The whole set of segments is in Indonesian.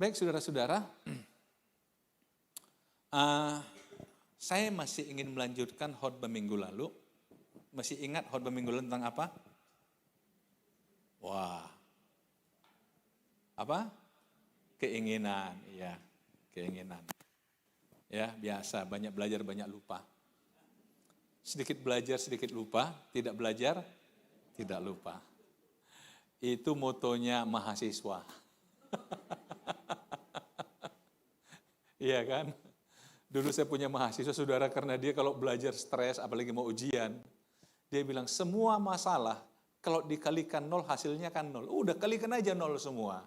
Baik saudara-saudara, saya masih ingin melanjutkan khotbah minggu lalu. Masih ingat khotbah minggu lalu tentang apa? Wah, apa? Keinginan, ya, keinginan. Ya, biasa, banyak belajar, banyak lupa. Sedikit belajar, sedikit lupa, tidak belajar, tidak lupa. Itu motonya mahasiswa. Iya kan? Dulu saya punya mahasiswa, saudara, karena dia kalau belajar stres, apalagi mau ujian, dia bilang semua masalah, kalau dikalikan 0 hasilnya kan 0. Udah kalikan aja 0 semua.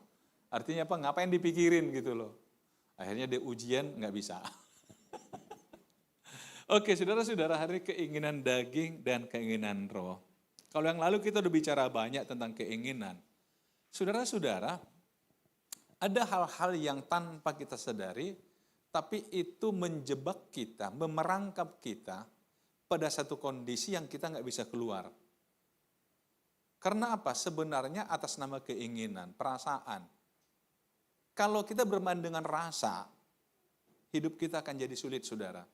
Artinya apa? Ngapain dipikirin gitu loh. Akhirnya dia ujian nggak bisa. Oke, saudara-saudara, hari keinginan daging dan keinginan roh. Kalau yang lalu kita udah bicara banyak tentang keinginan. Saudara-saudara, ada hal-hal yang tanpa kita sadari, tapi itu menjebak kita, memerangkap kita pada satu kondisi yang kita nggak bisa keluar. Karena apa? Sebenarnya atas nama keinginan, perasaan. Kalau kita bermain dengan rasa, hidup kita akan jadi sulit, saudara.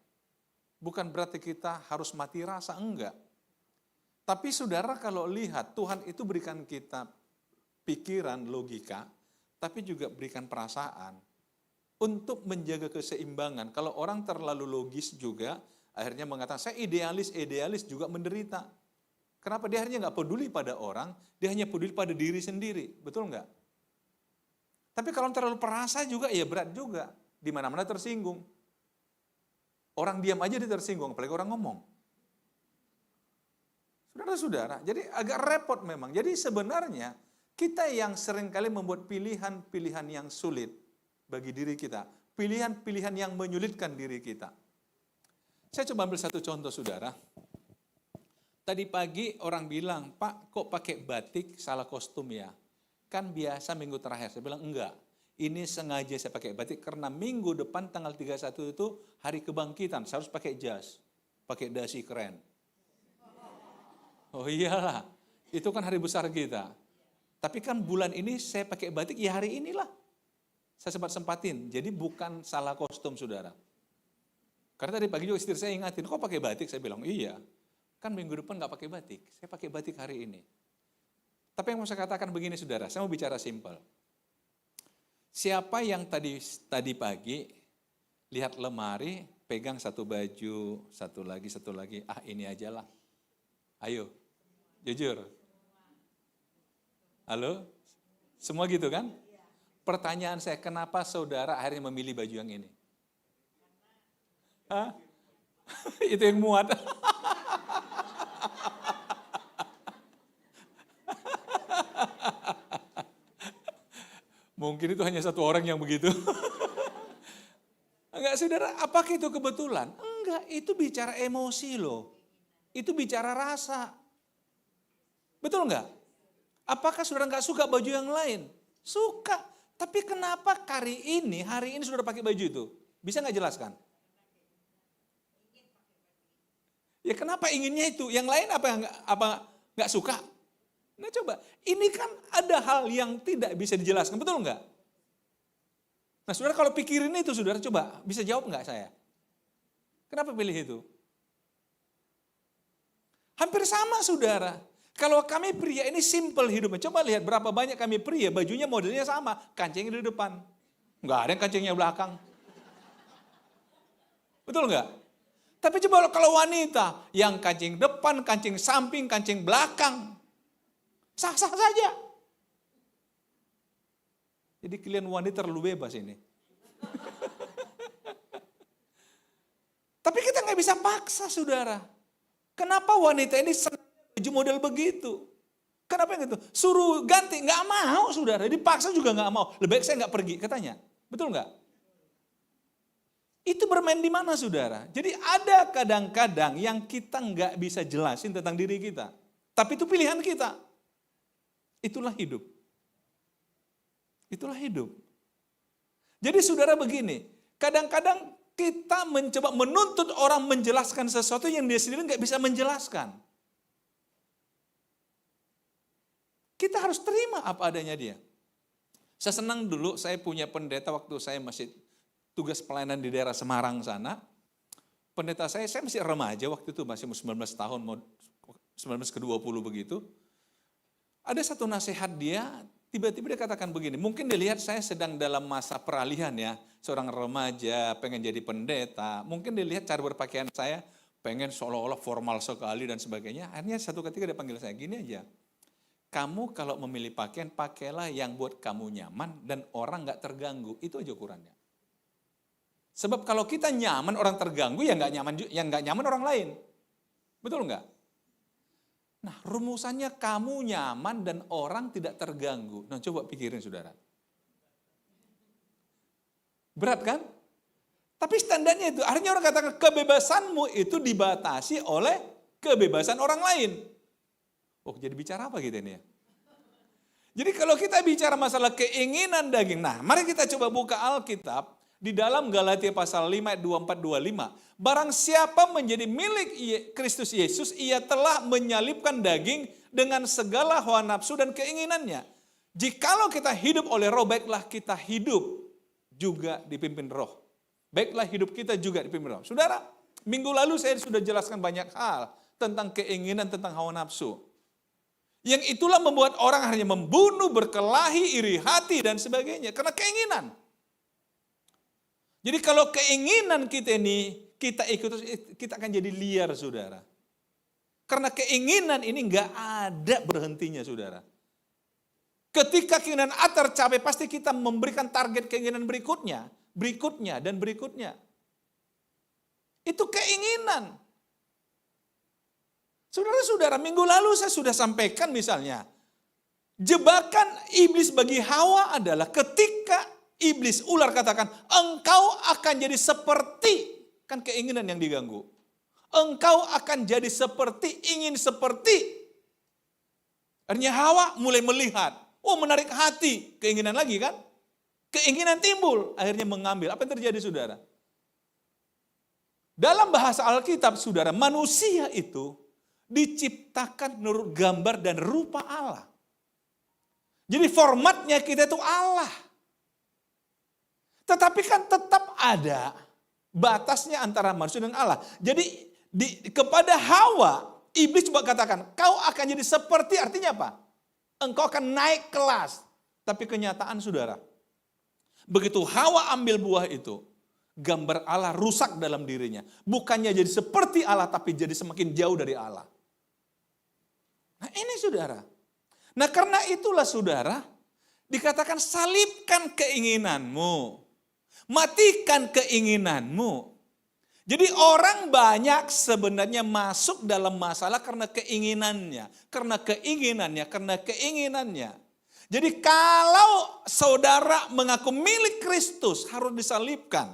Bukan berarti kita harus mati rasa, enggak. Tapi saudara kalau lihat, Tuhan itu berikan kita pikiran, logika, tapi juga berikan perasaan untuk menjaga keseimbangan. Kalau orang terlalu logis juga, akhirnya mengatakan, saya idealis juga menderita. Kenapa? Dia akhirnya nggak peduli pada orang, dia hanya peduli pada diri sendiri. Betul nggak? Tapi kalau terlalu perasa juga, ya berat juga. Di mana-mana tersinggung. Orang diam aja dia tersinggung, apalagi orang ngomong. Saudara-saudara, jadi agak repot memang. Jadi sebenarnya, kita yang seringkali membuat pilihan-pilihan yang sulit bagi diri kita. Pilihan-pilihan yang menyulitkan diri kita. Saya coba ambil satu contoh, saudara. Tadi pagi orang bilang, Pak, kok pakai batik salah kostum ya? Kan biasa minggu terakhir. Saya bilang, enggak. Ini sengaja saya pakai batik karena minggu depan tanggal 31 itu hari kebangkitan. Saya harus pakai jas, pakai dasi keren. Oh iyalah, itu kan hari besar kita. Tapi kan bulan ini saya pakai batik, ya hari inilah. Saya sempat-sempatin, jadi bukan salah kostum, saudara. Karena tadi pagi juga istri saya ingatin, kok pakai batik? Saya bilang, iya. Kan minggu depan nggak pakai batik, saya pakai batik hari ini. Tapi yang mau saya katakan begini, saudara, saya mau bicara simpel. Siapa yang tadi pagi lihat lemari, pegang satu baju, satu lagi, ini aja lah. Ayo, jujur. Halo? Semua gitu kan? Pertanyaan saya, kenapa saudara akhirnya memilih baju yang ini? Hah? Itu yang muat. Mungkin itu hanya satu orang yang begitu. Enggak, saudara, apakah itu kebetulan? Enggak, itu bicara emosi loh. Itu bicara rasa. Betul enggak? Apakah saudara enggak suka baju yang lain? Suka. Tapi kenapa hari ini saudara pakai baju itu? Bisa enggak jelaskan? Ya kenapa inginnya itu? Yang lain apa enggak suka? Nah coba, ini kan ada hal yang tidak bisa dijelaskan, betul enggak? Nah saudara kalau pikirin itu, saudara coba, bisa jawab enggak saya? Kenapa pilih itu? Hampir sama, saudara. Kalau kami pria ini simple hidupnya. Coba lihat berapa banyak kami pria, bajunya modelnya sama, kancingnya di depan. Enggak ada yang kancingnya belakang. Betul enggak? Tapi coba kalau wanita, yang kancing depan, kancing samping, kancing belakang, sah-sah saja. Jadi kalian wanita terlalu bebas ini. Tapi kita nggak bisa paksa, saudara. Kenapa wanita ini senang baju model begitu? Kenapa yang gitu? Suruh ganti, nggak mau, saudara. Dipaksa juga nggak mau. Lebih baik saya nggak pergi, katanya. Betul nggak? Itu bermain di mana, saudara? Jadi ada kadang-kadang yang kita nggak bisa jelasin tentang diri kita. Tapi itu pilihan kita. Itulah hidup. Itulah hidup. Jadi saudara begini, kadang-kadang kita mencoba menuntut orang menjelaskan sesuatu yang dia sendiri nggak bisa menjelaskan. Kita harus terima apa adanya dia. Saya senang dulu saya punya pendeta waktu saya masih tugas pelayanan di daerah Semarang sana. Pendeta saya masih remaja waktu itu, masih 19 tahun, mau 19 ke 20 begitu. Ada satu nasihat dia, tiba-tiba dia katakan begini, mungkin dilihat saya sedang dalam masa peralihan ya, seorang remaja pengen jadi pendeta, mungkin dilihat cara berpakaian saya, pengen seolah-olah formal sekali dan sebagainya. Akhirnya satu ketika dia panggil saya, gini aja, kamu kalau memilih pakaian, pakailah yang buat kamu nyaman dan orang gak terganggu, itu aja ukurannya. Sebab kalau kita nyaman, orang terganggu, yang gak nyaman orang lain. Betul nggak? Nah, rumusannya kamu nyaman dan orang tidak terganggu. Nah, coba pikirin saudara. Berat kan? Tapi standarnya itu, artinya orang katakan kebebasanmu itu dibatasi oleh kebebasan orang lain. Oh, jadi bicara apa gitu ini ya? Jadi kalau kita bicara masalah keinginan daging, nah mari kita coba buka Alkitab. Di dalam Galatia pasal 5 ayat 24-25, barang siapa menjadi milik Kristus Yesus, ia telah menyalibkan daging dengan segala hawa nafsu dan keinginannya. Jikalau kita hidup oleh roh, baiklah kita hidup juga dipimpin roh. Baiklah hidup kita juga dipimpin roh. Saudara, minggu lalu saya sudah jelaskan banyak hal tentang keinginan, tentang hawa nafsu. Yang itulah membuat orang hanya membunuh, berkelahi, iri hati, dan sebagainya. Karena keinginan. Jadi kalau keinginan kita ini, kita ikut, kita akan jadi liar, saudara. Karena keinginan ini nggak ada berhentinya, saudara. Ketika keinginan A tercapai, pasti kita memberikan target keinginan berikutnya, dan berikutnya. Itu keinginan. Saudara-saudara, minggu lalu saya sudah sampaikan misalnya, jebakan iblis bagi Hawa adalah ketika iblis, ular katakan, engkau akan jadi seperti, kan keinginan yang diganggu. Engkau akan jadi seperti, ingin seperti. Akhirnya Hawa mulai melihat, oh menarik hati, keinginan lagi kan. Keinginan timbul, akhirnya mengambil. Apa yang terjadi saudara? Dalam bahasa Alkitab saudara, manusia itu diciptakan menurut gambar dan rupa Allah. Jadi formatnya kita itu Allah. Tetapi kan tetap ada batasnya antara manusia dan Allah. Jadi kepada Hawa, iblis coba katakan, kau akan jadi seperti, artinya apa? Engkau akan naik kelas. Tapi kenyataan saudara, begitu Hawa ambil buah itu, gambar Allah rusak dalam dirinya. Bukannya jadi seperti Allah, tapi jadi semakin jauh dari Allah. Nah ini saudara. Nah karena itulah saudara, dikatakan salibkan keinginanmu. Matikan keinginanmu. Jadi orang banyak sebenarnya masuk dalam masalah karena keinginannya. Karena keinginannya. Jadi kalau saudara mengaku milik Kristus harus disalibkan.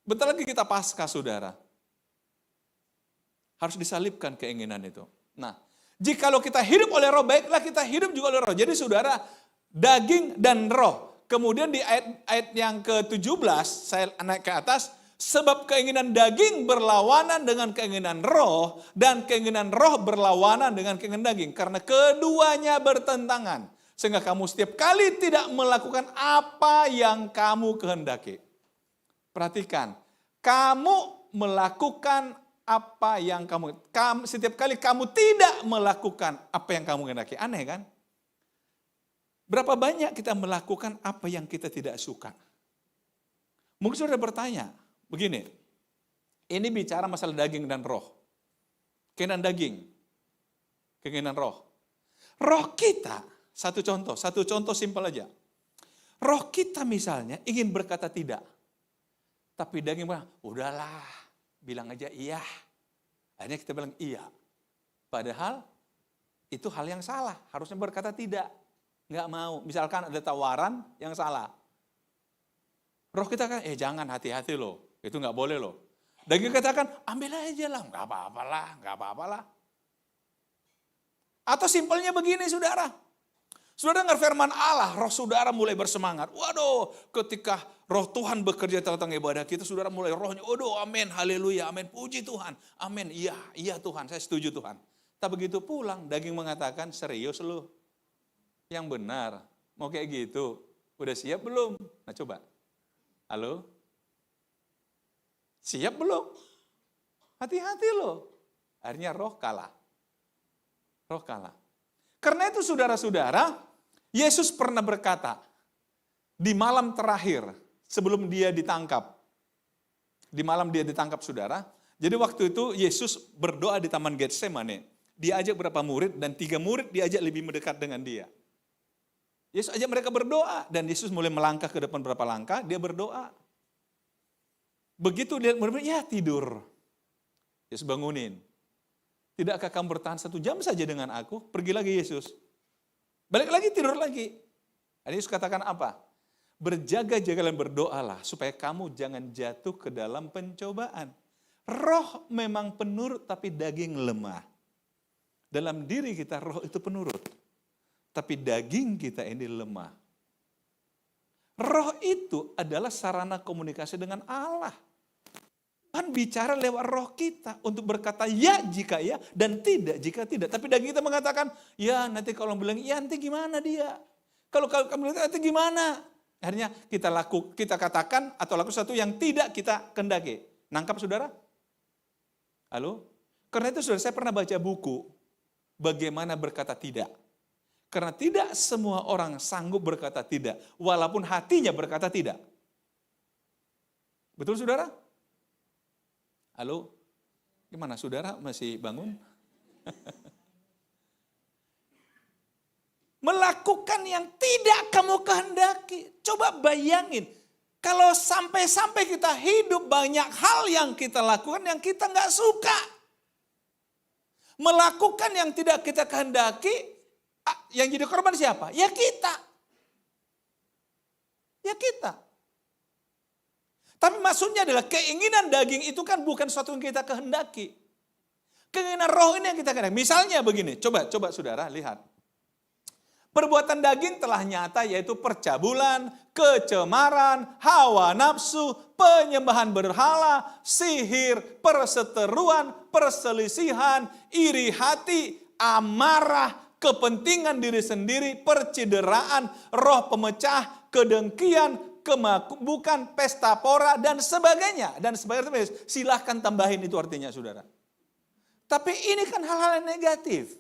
Bentar lagi kita Paskah saudara. Harus disalibkan keinginan itu. Nah, jikalau kita hidup oleh roh, baiklah kita hidup juga oleh roh. Jadi saudara, daging dan roh. Kemudian di ayat yang ke-17, saya naik ke atas, sebab keinginan daging berlawanan dengan keinginan roh, dan keinginan roh berlawanan dengan keinginan daging. Karena keduanya bertentangan. Sehingga kamu setiap kali tidak melakukan apa yang kamu kehendaki. Perhatikan, kamu melakukan apa yang setiap kali kamu tidak melakukan apa yang kamu kehendaki. Aneh kan? Berapa banyak kita melakukan apa yang kita tidak suka? Mungkin saudara bertanya, begini, ini bicara masalah daging dan roh. Keinginan daging, keinginan roh. Roh kita, satu contoh simpel aja. Roh kita misalnya ingin berkata tidak. Tapi daging bilang, udahlah, bilang aja iya. Akhirnya kita bilang iya. Padahal itu hal yang salah, harusnya berkata tidak. Nggak mau. Misalkan ada tawaran yang salah. Roh kita kan, jangan, hati-hati loh. Itu nggak boleh loh. Daging katakan, ambil aja lah, nggak apa-apalah. Atau simpelnya begini saudara. Saudara dengar firman Allah, roh saudara mulai bersemangat. Waduh, ketika roh Tuhan bekerja tentang ibadah kita, saudara mulai rohnya, waduh amin, haleluya, amin, puji Tuhan, amin, iya Tuhan, saya setuju Tuhan. Tak begitu pulang, daging mengatakan, serius lu? Yang benar, mau kayak gitu. Udah siap belum? Nah coba. Halo? Siap belum? Hati-hati loh. Akhirnya roh kalah. Roh kalah. Karena itu saudara-saudara, Yesus pernah berkata, di malam terakhir, sebelum dia ditangkap. Di malam dia ditangkap saudara. Jadi waktu itu Yesus berdoa di Taman Getsemane. Dia ajak berapa murid dan 3 murid diajak lebih mendekat dengan dia. Yesus ajak mereka berdoa dan Yesus mulai melangkah ke depan berapa langkah, dia berdoa. Begitu dia murid, ya tidur. Yesus bangunin. Tidakkah kamu bertahan 1 jam saja dengan aku? Pergi lagi Yesus. Balik lagi, tidur lagi. Dan Yesus katakan apa? Berjaga-jaga dan berdoalah supaya kamu jangan jatuh ke dalam pencobaan. Roh memang penurut tapi daging lemah. Dalam diri kita roh itu penurut. Tapi daging kita ini lemah. Roh itu adalah sarana komunikasi dengan Allah. Tuhan bicara lewat roh kita untuk berkata ya jika ya dan tidak jika tidak. Tapi daging kita mengatakan, ya nanti kalau bilang ya nanti gimana dia? Kalau kamu bilang nanti gimana? Akhirnya kita katakan atau lakukan sesuatu yang tidak kita kendaki. Nangkap saudara? Halo? Karena itu saudara, saya pernah baca buku bagaimana berkata tidak. Karena tidak semua orang sanggup berkata tidak, walaupun hatinya berkata tidak. Betul saudara? Halo? Gimana saudara, masih bangun? Melakukan yang tidak kamu kehendaki. Coba bayangin, kalau sampai-sampai kita hidup banyak hal yang kita lakukan yang kita nggak suka. Melakukan yang tidak kita kehendaki, yang jadi korban siapa? Ya kita. Ya kita. Tapi maksudnya adalah keinginan daging itu kan bukan sesuatu yang kita kehendaki. Keinginan roh ini yang kita kehendaki. Misalnya begini, coba saudara lihat. Perbuatan daging telah nyata yaitu percabulan, kecemaran, hawa nafsu, penyembahan berhala, sihir, perseteruan, perselisihan, iri hati, amarah, kepentingan diri sendiri, percideraan, roh pemecah, kedengkian, kemabukan, pesta pora, dan sebagainya. Dan sebagainya, silahkan tambahin itu artinya saudara. Tapi ini kan hal-hal yang negatif.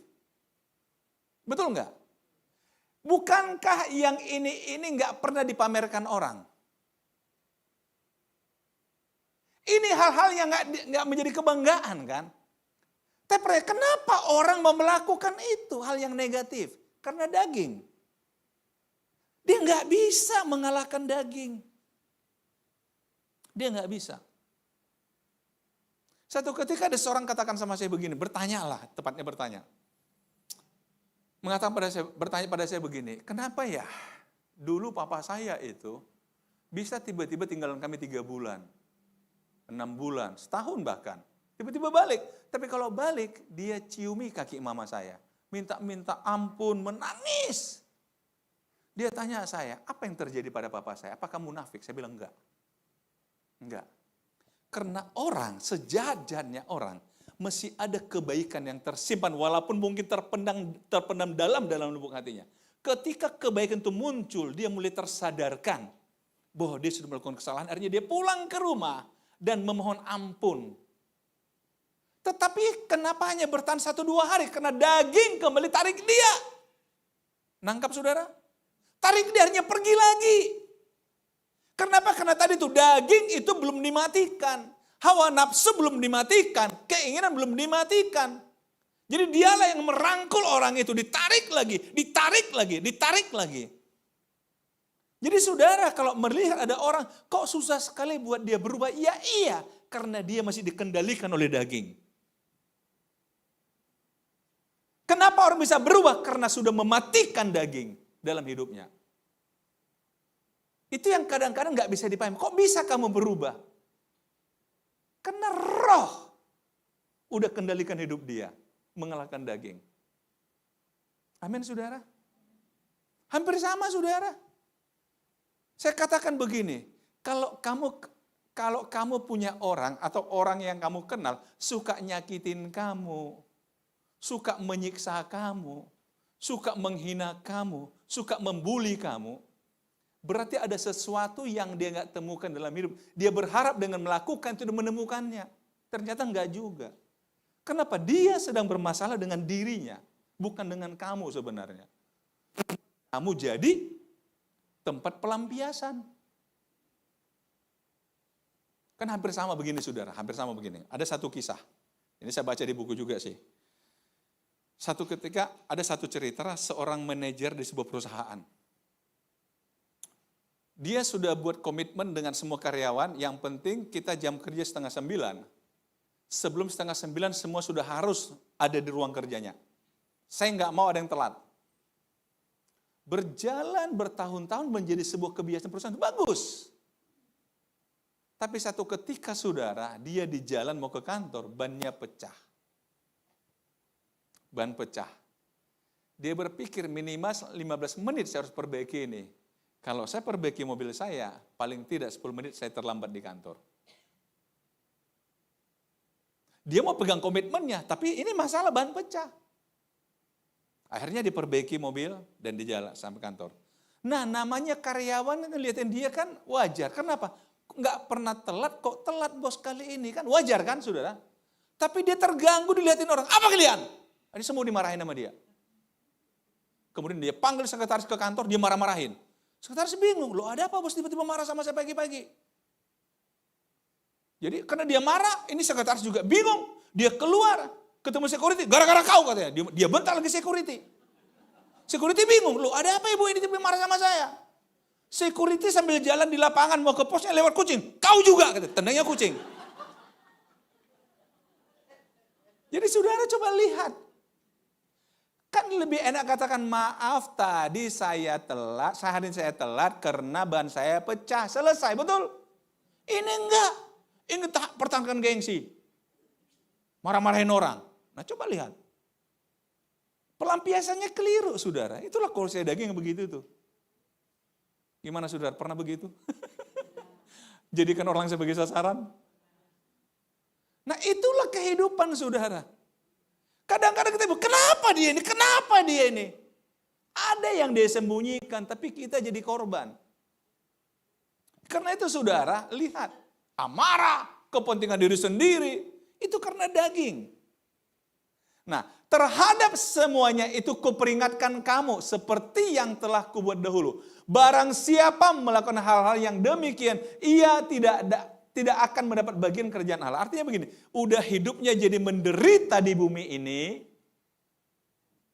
Betul nggak? Bukankah yang ini nggak pernah dipamerkan orang? Ini hal-hal yang nggak menjadi kebanggaan kan? Tapi kenapa orang mau melakukan itu hal yang negatif? Karena daging. Dia nggak bisa mengalahkan daging. Dia nggak bisa. Satu ketika ada seorang katakan sama saya begini, bertanyalah, tepatnya bertanya. Bertanya pada saya begini, kenapa ya dulu papa saya itu bisa tiba-tiba tinggalkan kami 3 bulan, 6 bulan, setahun bahkan. Tiba-tiba balik. Tapi kalau balik, dia ciumi kaki mama saya. Minta ampun, menangis. Dia tanya saya, apa yang terjadi pada papa saya? Apakah munafik? Saya bilang enggak. Enggak. Karena orang, sejahat-jahatnya orang, mesti ada kebaikan yang tersimpan walaupun mungkin terpendam dalam lubuk hatinya. Ketika kebaikan itu muncul, dia mulai tersadarkan bahwa dia sudah melakukan kesalahan, akhirnya dia pulang ke rumah dan memohon ampun. Tetapi kenapa hanya bertahan 1-2 hari? Karena daging kembali tarik dia. Nangkap saudara? Tarik dia, akhirnya pergi lagi. Kenapa? Karena tadi itu daging itu belum dimatikan. Hawa nafsu belum dimatikan, keinginan belum dimatikan. Jadi dialah yang merangkul orang itu, ditarik lagi, ditarik lagi, ditarik lagi. Jadi saudara kalau melihat ada orang, kok susah sekali buat dia berubah? Ya iya, karena dia masih dikendalikan oleh daging. Kenapa orang bisa berubah? Karena sudah mematikan daging dalam hidupnya. Itu yang kadang-kadang gak bisa dipahami. Kok bisa kamu berubah? Karena roh udah kendalikan hidup dia, mengalahkan daging. Amin saudara. Hampir sama saudara. Saya katakan begini, kalau kamu punya orang atau orang yang kamu kenal suka nyakitin kamu, suka menyiksa kamu, suka menghina kamu, suka membuli kamu, berarti ada sesuatu yang dia nggak temukan dalam hidup. Dia berharap dengan melakukan itu menemukannya. Ternyata nggak juga. Kenapa? Dia sedang bermasalah dengan dirinya, bukan dengan kamu sebenarnya. Kamu jadi tempat pelampiasan. Kan hampir sama begini saudara, hampir sama begini. Ada satu kisah, ini saya baca di buku juga sih. Satu ketika ada satu cerita seorang manajer di sebuah perusahaan. Dia sudah buat komitmen dengan semua karyawan, yang penting kita jam kerja 8:30. Sebelum 8:30 semua sudah harus ada di ruang kerjanya. Saya nggak mau ada yang telat. Berjalan bertahun-tahun menjadi sebuah kebiasaan perusahaan, bagus. Tapi satu ketika saudara, dia di jalan mau ke kantor, bannya pecah. Ban pecah. Dia berpikir minimal 15 menit saya harus perbaiki ini. Kalau saya perbaiki mobil saya, paling tidak 10 menit saya terlambat di kantor. Dia mau pegang komitmennya, tapi ini masalah ban pecah. Akhirnya diperbaiki mobil dan di jalan sampai kantor. Nah, namanya karyawan ngeliatin dia kan wajar. Kenapa? Nggak pernah telat, kok telat bos kali ini, kan wajar kan saudara? Tapi dia terganggu dilihatin orang, apa kalian? Ini semua dimarahin sama dia. Kemudian dia panggil sekretaris ke kantor, dia marah-marahin. Sekretaris bingung, loh ada apa bos tiba-tiba marah sama saya pagi-pagi? Jadi karena dia marah, ini sekretaris juga bingung. Dia keluar, ketemu security, gara-gara kau katanya. Dia bentar lagi security. Security bingung, loh ada apa ibu ini tiba-tiba marah sama saya? Security sambil jalan di lapangan mau ke posnya lewat kucing. Kau juga, kata, tendangnya kucing. Jadi saudara coba lihat. Kan lebih enak katakan maaf tadi saya telat, sehari saya telat karena ban saya pecah. Selesai, betul? Ini enggak. Ini pertahankan gengsi. Marah-marahin orang. Nah coba lihat. Pelampiasannya keliru saudara. Itulah korupsi daging yang begitu tuh. Gimana saudara, pernah begitu? Jadikan orang sebagai sasaran? Nah itulah kehidupan saudara. Kadang-kadang kita bilang, kenapa dia ini? Kenapa dia ini? Ada yang dia sembunyikan, tapi kita jadi korban. Karena itu saudara, lihat. Amarah, kepentingan diri sendiri, itu karena daging. Nah, terhadap semuanya itu kuperingatkan kamu seperti yang telah kubuat dahulu. Barang siapa melakukan hal-hal yang demikian, ia tidak akan mendapat bagian kerjaan Allah. Artinya begini, udah hidupnya jadi menderita di bumi ini.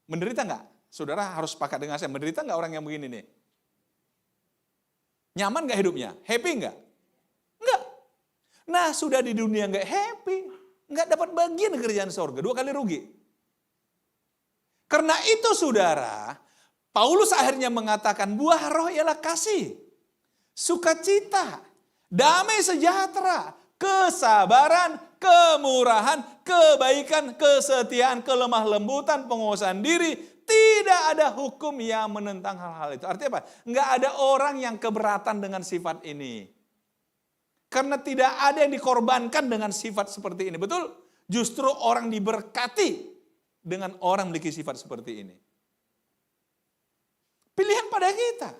Menderita enggak? Saudara harus sepakat dengan saya, menderita enggak orang yang begini nih? Nyaman enggak hidupnya? Happy enggak? Enggak. Nah, sudah di dunia enggak happy, enggak dapat bagian kerjaan surga, 2 kali rugi. Karena itu saudara, Paulus akhirnya mengatakan buah roh ialah kasih, sukacita, damai sejahtera, kesabaran, kemurahan, kebaikan, kesetiaan, kelemah lembutan, penguasaan diri. Tidak ada hukum yang menentang hal-hal itu. Artinya apa? Enggak ada orang yang keberatan dengan sifat ini. Karena tidak ada yang dikorbankan dengan sifat seperti ini. Betul? Justru orang diberkati dengan orang memiliki sifat seperti ini. Pilihan pada kita.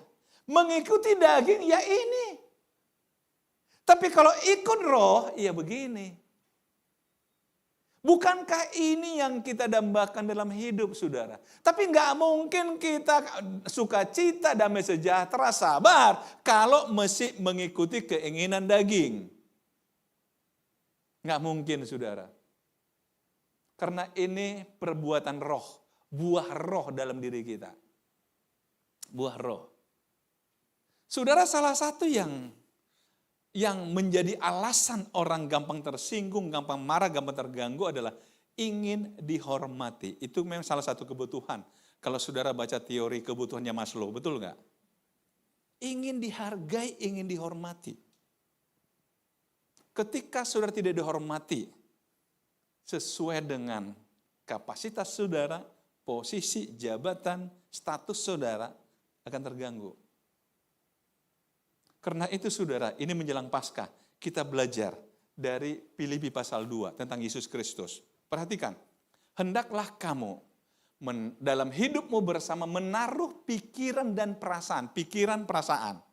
Mengikuti daging ya ini. Tapi kalau ikut roh, ya begini. Bukankah ini yang kita dambakan dalam hidup, saudara? Tapi nggak mungkin kita sukacita, damai sejahtera, sabar, kalau mesti mengikuti keinginan daging. Nggak mungkin, saudara. Karena ini perbuatan roh, buah roh dalam diri kita. Buah roh. Saudara, salah satu yang menjadi alasan orang gampang tersinggung, gampang marah, gampang terganggu adalah ingin dihormati. Itu memang salah satu kebutuhan. Kalau saudara baca teori kebutuhannya Maslow, betul nggak? Ingin dihargai, ingin dihormati. Ketika saudara tidak dihormati, sesuai dengan kapasitas saudara, posisi, jabatan, status saudara akan terganggu. Karena itu saudara, ini menjelang Paskah, kita belajar dari Filipi pasal 2 tentang Yesus Kristus. Perhatikan, hendaklah kamu dalam hidupmu bersama menaruh pikiran dan perasaan, pikiran perasaan.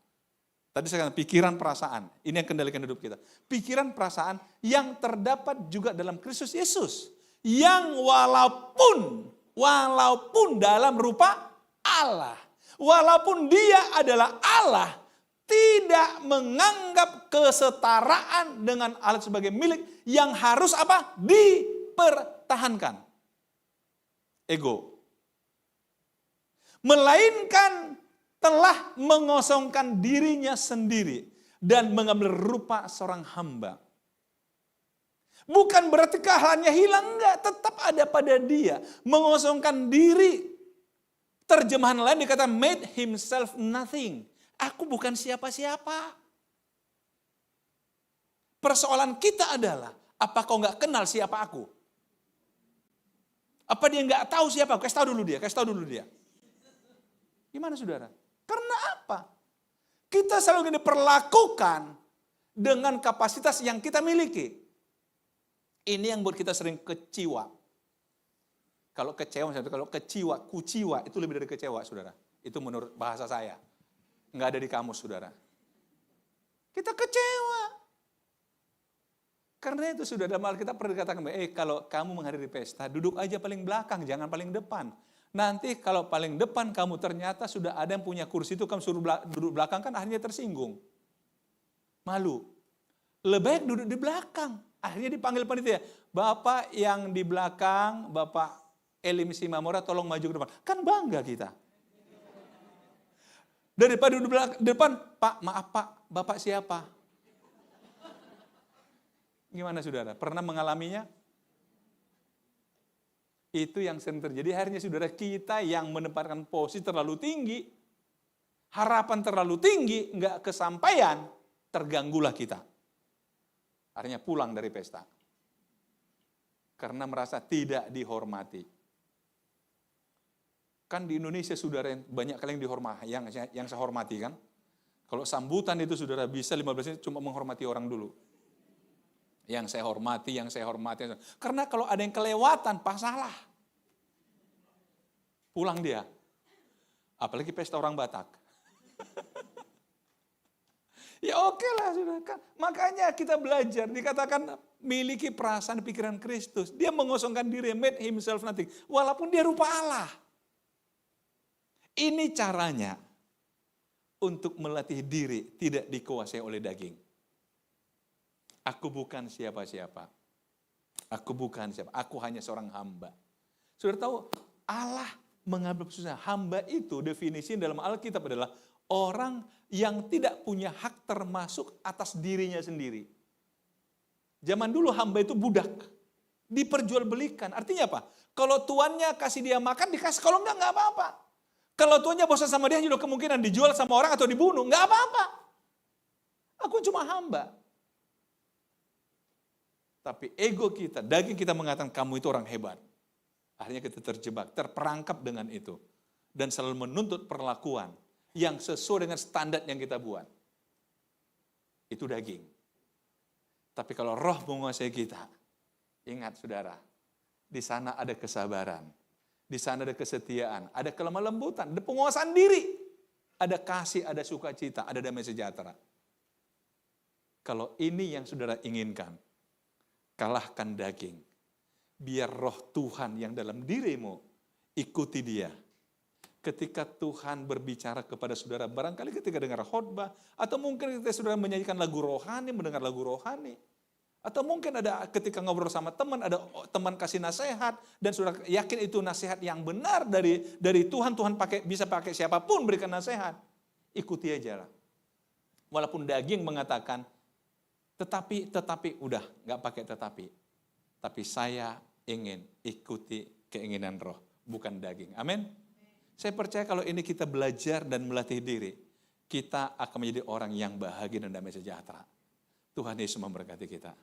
Tadi saya katakan pikiran, perasaan. Ini yang kendalikan hidup kita. Pikiran, perasaan yang terdapat juga dalam Kristus Yesus. Yang walaupun dalam rupa Allah. Walaupun dia adalah Allah, tidak menganggap kesetaraan dengan Allah sebagai milik yang harus apa? Dipertahankan. Ego. Melainkan telah mengosongkan dirinya sendiri dan mengambil rupa seorang hamba. Bukan berarti keahliannya hilang, enggak, tetap ada pada dia. Mengosongkan diri. Terjemahan lain dikatakan made himself nothing. Aku bukan siapa-siapa. Persoalan kita adalah, apa kau enggak kenal siapa aku? Apa dia enggak tahu siapa aku? Kasih tahu dulu dia. Gimana saudara? Karena apa? Kita selalu diperlakukan dengan kapasitas yang kita miliki. Ini yang buat kita sering kecewa. Kalau kuciwa itu lebih dari kecewa, saudara. Itu menurut bahasa saya. Nggak ada di kamus, saudara. Kita kecewa. Karena itu sudah dalam Alkitab pernah dikatakan, kalau kamu menghadiri pesta, duduk aja paling belakang, jangan paling depan. Nanti kalau paling depan kamu ternyata sudah ada yang punya kursi itu, kamu suruh duduk belakang, kan akhirnya tersinggung. Malu. Lebih baik duduk di belakang. Akhirnya dipanggil panitia. Bapak yang di belakang, Bapak Elim Simamora, tolong maju ke depan. Kan bangga kita. Daripada duduk depan, Pak, maaf Pak, Bapak siapa? Gimana saudara? Pernah mengalaminya? Itu yang sering terjadi. Akhirnya saudara, kita yang menempatkan posisi terlalu tinggi, harapan terlalu tinggi, nggak kesampaian, terganggulah kita. Akhirnya pulang dari pesta. Karena merasa tidak dihormati. Kan di Indonesia saudara banyak kali yang dihormati, yang saya hormati kan. Kalau sambutan itu saudara bisa 15 menit cuma menghormati orang dulu. Yang saya hormati. Karena kalau ada yang kelewatan, salah. Pulang dia. Apalagi pesta orang Batak. Ya oke lah, saudara. Makanya kita belajar, dikatakan miliki perasaan pikiran Kristus. Dia mengosongkan diri, made himself nothing. Walaupun dia rupa Allah. Ini caranya untuk melatih diri tidak dikuasai oleh daging. Aku bukan siapa-siapa. Aku hanya seorang hamba. Saudara tahu, Allah mengambil keputusan. Hamba itu definisi dalam Alkitab adalah orang yang tidak punya hak termasuk atas dirinya sendiri. Zaman dulu hamba itu budak. Diperjualbelikan. Artinya apa? Kalau tuannya kasih dia makan, dikasih. Kalau enggak apa-apa. Kalau tuannya bosan sama dia, juga kemungkinan dijual sama orang atau dibunuh. Enggak apa-apa. Aku cuma hamba. Tapi ego kita, daging kita mengatakan kamu itu orang hebat. Akhirnya kita terjebak, terperangkap dengan itu. Dan selalu menuntut perlakuan yang sesuai dengan standar yang kita buat. Itu daging. Tapi kalau roh menguasai kita, ingat saudara, di sana ada kesabaran, di sana ada kesetiaan, ada kelemah lembutan, ada penguasaan diri, ada kasih, ada sukacita, ada damai sejahtera. Kalau ini yang saudara inginkan, kalahkan daging. Biar roh Tuhan yang dalam dirimu, ikuti dia. Ketika Tuhan berbicara kepada saudara, barangkali ketika dengar khotbah, atau mungkin ketika saudara menyanyikan lagu rohani, mendengar lagu rohani, atau mungkin ada ketika ngobrol sama teman, ada teman kasih nasihat, dan saudara yakin itu nasihat yang benar dari Tuhan, Tuhan bisa pakai siapapun berikan nasihat, ikuti aja lah. Walaupun daging mengatakan, tetapi, udah, nggak pakai tetapi. Tapi saya ingin ikuti keinginan roh, bukan daging. Amin. Saya percaya kalau ini kita belajar dan melatih diri, kita akan menjadi orang yang bahagia dan damai sejahtera. Tuhan Yesus memberkati kita.